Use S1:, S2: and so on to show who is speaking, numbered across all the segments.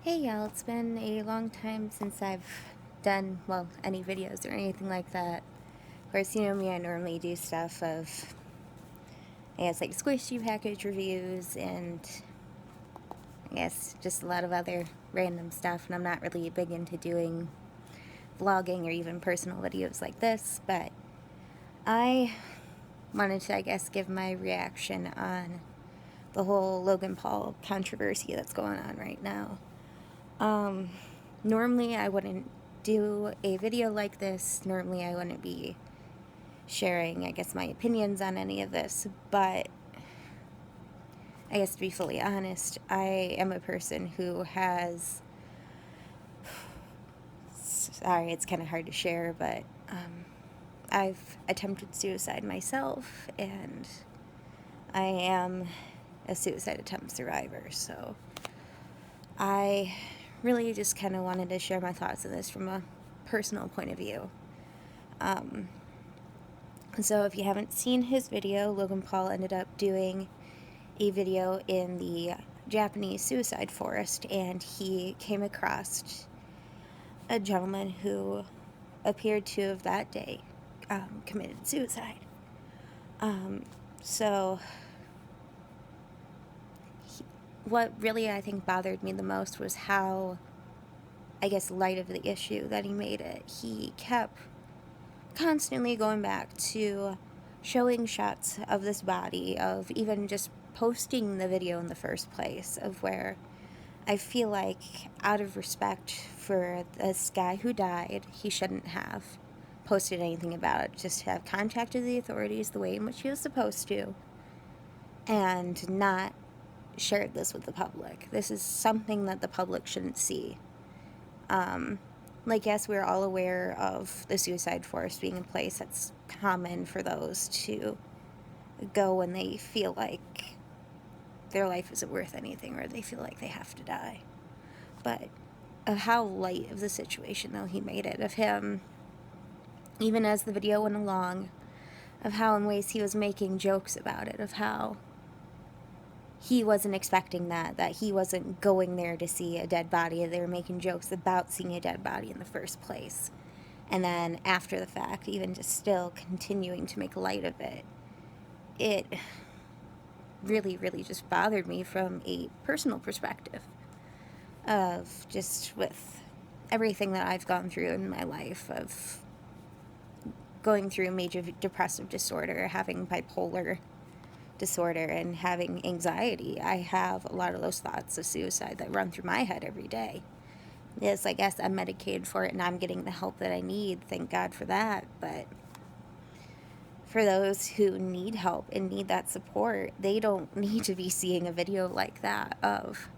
S1: Hey y'all, it's been a long time since I've done, well, any videos or anything like that. Of course, you know me, I normally do stuff of, I guess, like squishy package reviews and I guess just a lot of other random stuff, and I'm not really big into doing vlogging or even personal videos like this, but I wanted to, I guess, give my reaction on the whole Logan Paul controversy that's going on right now. Normally I wouldn't do a video like this. Normally I wouldn't be sharing, I guess, my opinions on any of this, but I guess to be fully honest, I am a person who has, sorry, it's kind of hard to share, but I've attempted suicide myself, and I am a suicide attempt survivor, so I really just kind of wanted to share my thoughts on this from a personal point of view. So if you haven't seen his video, Logan Paul ended up doing a video in the Japanese suicide forest, and he came across a gentleman who appeared to have that day committed suicide. So what really I think bothered me the most was how, I guess, light of the issue that he made it. He kept constantly going back to showing shots of this body, of even just posting the video in the first place, of where I feel like, out of respect for this guy who died, he shouldn't have posted anything about it, just have contacted the authorities the way in which he was supposed to, and not shared this with the public. This is something that the public shouldn't see. Like, yes, we're all aware of the suicide forest being a place that's common for those to go when they feel like their life isn't worth anything or they feel like they have to die. But of how light of the situation, though, he made it, of him, even as the video went along, of how in ways he was making jokes about it, of how he wasn't expecting that he wasn't going there to see a dead body. They were making jokes about seeing a dead body in the first place. And then after the fact, even just still continuing to make light of it, it really, really just bothered me from a personal perspective of just with everything that I've gone through in my life, of going through major depressive disorder, having bipolar disorder, and having anxiety. I have a lot of those thoughts of suicide that run through my head every day. Yes, I guess I'm medicated for it and I'm getting the help that I need. Thank God for that. But for those who need help and need that support, they don't need to be seeing a video like that of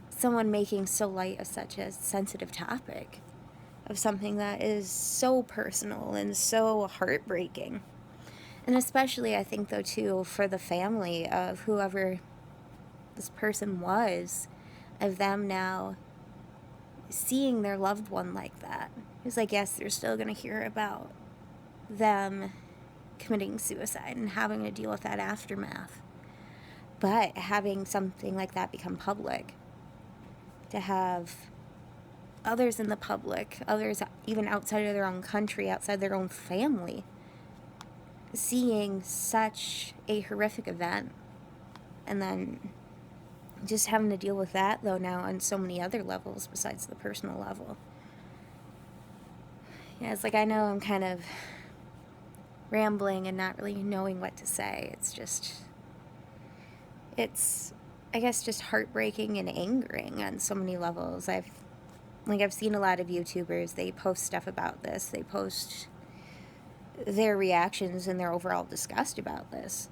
S1: someone making so light of such a sensitive topic, of something that is so personal and so heartbreaking. And especially, I think, though, too, for the family of whoever this person was, of them now seeing their loved one like that. It's like, yes, they're still going to hear about them committing suicide and having to deal with that aftermath. But having something like that become public, to have others in the public, others even outside of their own country, outside their own family, seeing such a horrific event, and then just having to deal with that, though, now on so many other levels besides the personal level. Yeah, it's like, I know I'm kind of rambling and not really knowing what to say. It's I guess just heartbreaking and angering on so many levels. I've seen a lot of YouTubers, they post stuff about this. They post their reactions and their overall disgust about this.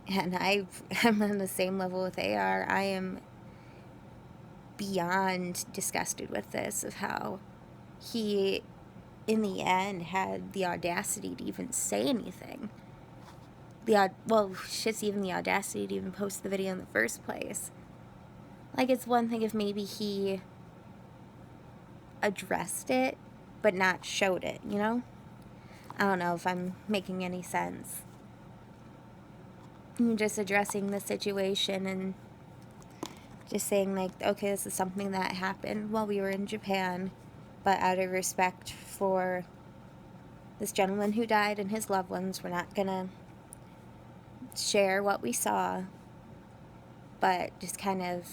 S1: And I'm on the same level with AR. I am beyond disgusted with this, of how he, in the end, had the audacity to even say anything. Even the audacity to even post the video in the first place. Like, it's one thing if maybe he addressed it, but not showed it, you know? I don't know if I'm making any sense. Just addressing the situation and just saying, like, okay, this is something that happened while we were in Japan, but out of respect for this gentleman who died and his loved ones, we're not gonna share what we saw, but just kind of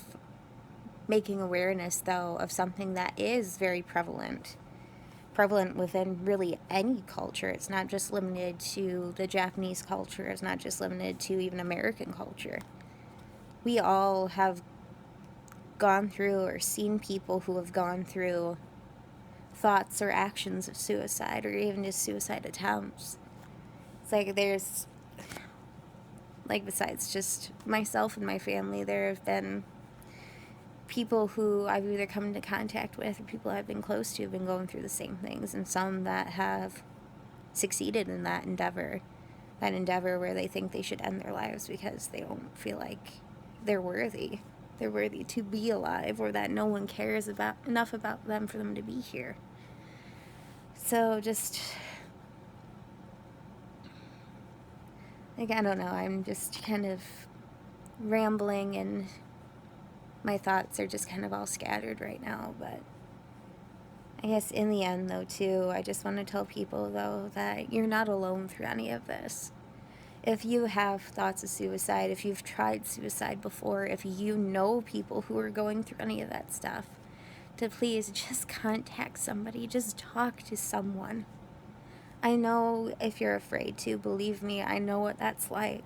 S1: making awareness, though, of something that is very prevalent within really any culture. It's not just limited to the Japanese culture. It's not just limited to even American culture. We all have gone through or seen people who have gone through thoughts or actions of suicide, or even just suicide attempts. It's like there's, like, besides just myself and my family, there have been people who I've either come into contact with or people I've been close to have been going through the same things, and some that have succeeded in that endeavor where they think they should end their lives because they don't feel like they're worthy to be alive, or that no one cares enough about them for them to be here. So just, like, I don't know, I'm just kind of rambling, and my thoughts are just kind of all scattered right now. But I guess in the end, though, too, I just want to tell people, though, that you're not alone through any of this. If you have thoughts of suicide, if you've tried suicide before, if you know people who are going through any of that stuff, to please just contact somebody, just talk to someone. I know if you're afraid to, believe me, I know what that's like.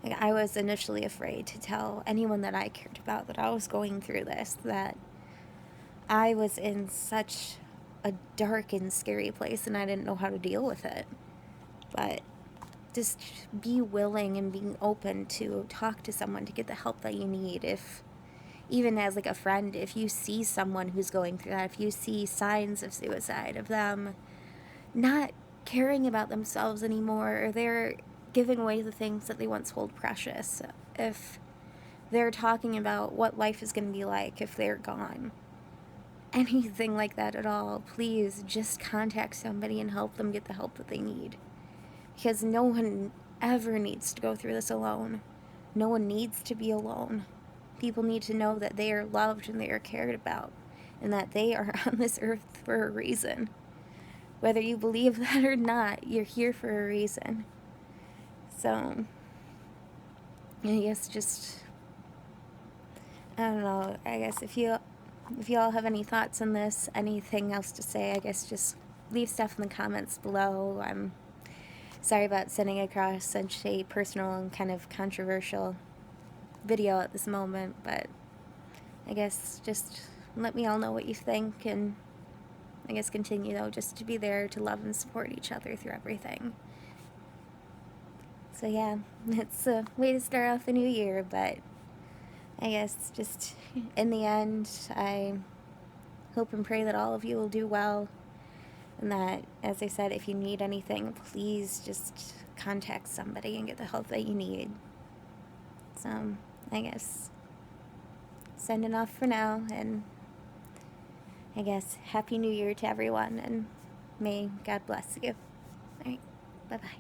S1: Like, I was initially afraid to tell anyone that I cared about that I was going through this, that I was in such a dark and scary place and I didn't know how to deal with it. But just be willing and being open to talk to someone to get the help that you need. If, even as like a friend, if you see someone who's going through that, if you see signs of suicide, of them not caring about themselves anymore, or they're giving away the things that they once hold precious, if they're talking about what life is going to be like if they're gone, anything like that at all, please just contact somebody and help them get the help that they need. Because no one ever needs to go through this alone. No one needs to be alone. People need to know that they are loved and they are cared about, and that they are on this earth for a reason. Whether you believe that or not, you're here for a reason. So, I guess just, I don't know, I guess if you all have any thoughts on this, anything else to say, I guess just leave stuff in the comments below. I'm sorry about sending across such a personal and kind of controversial video at this moment, but I guess just let me all know what you think, and I guess continue, though, just to be there to love and support each other through everything. So yeah, it's a way to start off the new year, but I guess just in the end, I hope and pray that all of you will do well, and that, as I said, if you need anything, please just contact somebody and get the help that you need. So, I guess sending off for now, and I guess Happy New Year to everyone, and may God bless you. Alright, bye-bye.